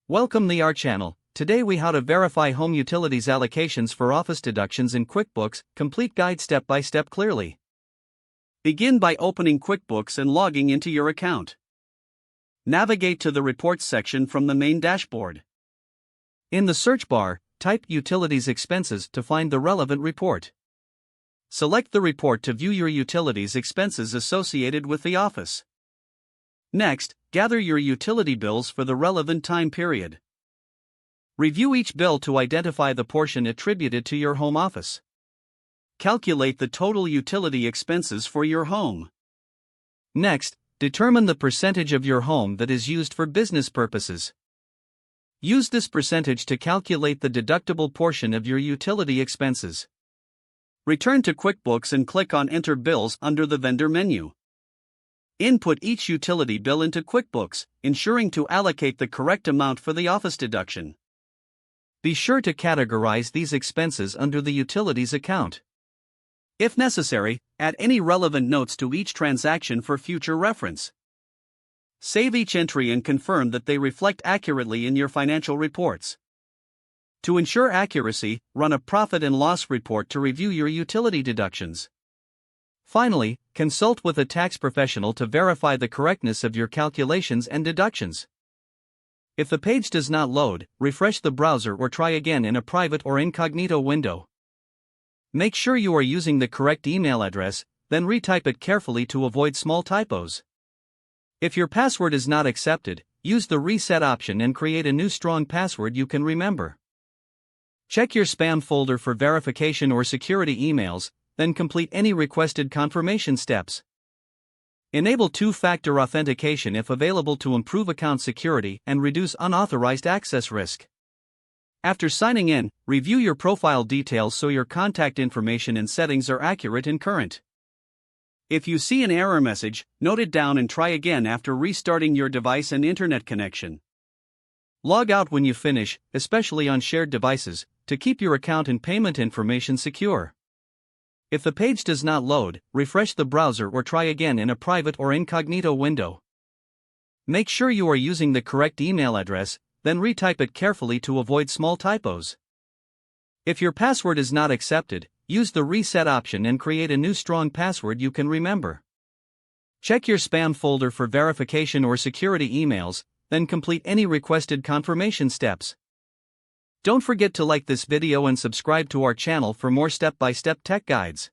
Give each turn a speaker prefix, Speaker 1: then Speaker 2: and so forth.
Speaker 1: Welcome to our channel. Today we how to verify home utilities allocations for office deductions in QuickBooks, complete guide step by step clearly. Begin by opening QuickBooks and logging into your account. Navigate to the Reports section from the main dashboard. In the search bar, type Utilities Expenses to find the relevant report. Select the report to view your utilities expenses associated with the office. Next, gather your utility bills for the relevant time period. Review each bill to identify the portion attributed to your home office. Calculate the total utility expenses for your home. Next, determine the percentage of your home that is used for business purposes. Use this percentage to calculate the deductible portion of your utility expenses. Return to QuickBooks and click on Enter Bills under the Vendor menu. Input each utility bill into QuickBooks, ensuring to allocate the correct amount for the office deduction. Be sure to categorize these expenses under the utilities account. If necessary, add any relevant notes to each transaction for future reference. Save each entry and confirm that they reflect accurately in your financial reports. To ensure accuracy, run a profit and loss report to review your utility deductions. Finally, consult with a tax professional to verify the correctness of your calculations and deductions. If the page does not load, refresh the browser or try again in a private or incognito window. Make sure you are using the correct email address, then retype it carefully to avoid small typos. If your password is not accepted, use the reset option and create a new strong password you can remember. Check your spam folder for verification or security emails, then complete any requested confirmation steps. Enable two-factor authentication if available to improve account security and reduce unauthorized access risk. After signing in, review your profile details so your contact information and settings are accurate and current. If you see an error message, note it down and try again after restarting your device and internet connection. Log out when you finish, especially on shared devices, to keep your account and payment information secure. If the page does not load, refresh the browser or try again in a private or incognito window. Make sure you are using the correct email address, then retype it carefully to avoid small typos. If your password is not accepted, use the reset option and create a new strong password you can remember. Check your spam folder for verification or security emails, then complete any requested confirmation steps. Don't forget to like this video and subscribe to our channel for more step-by-step tech guides.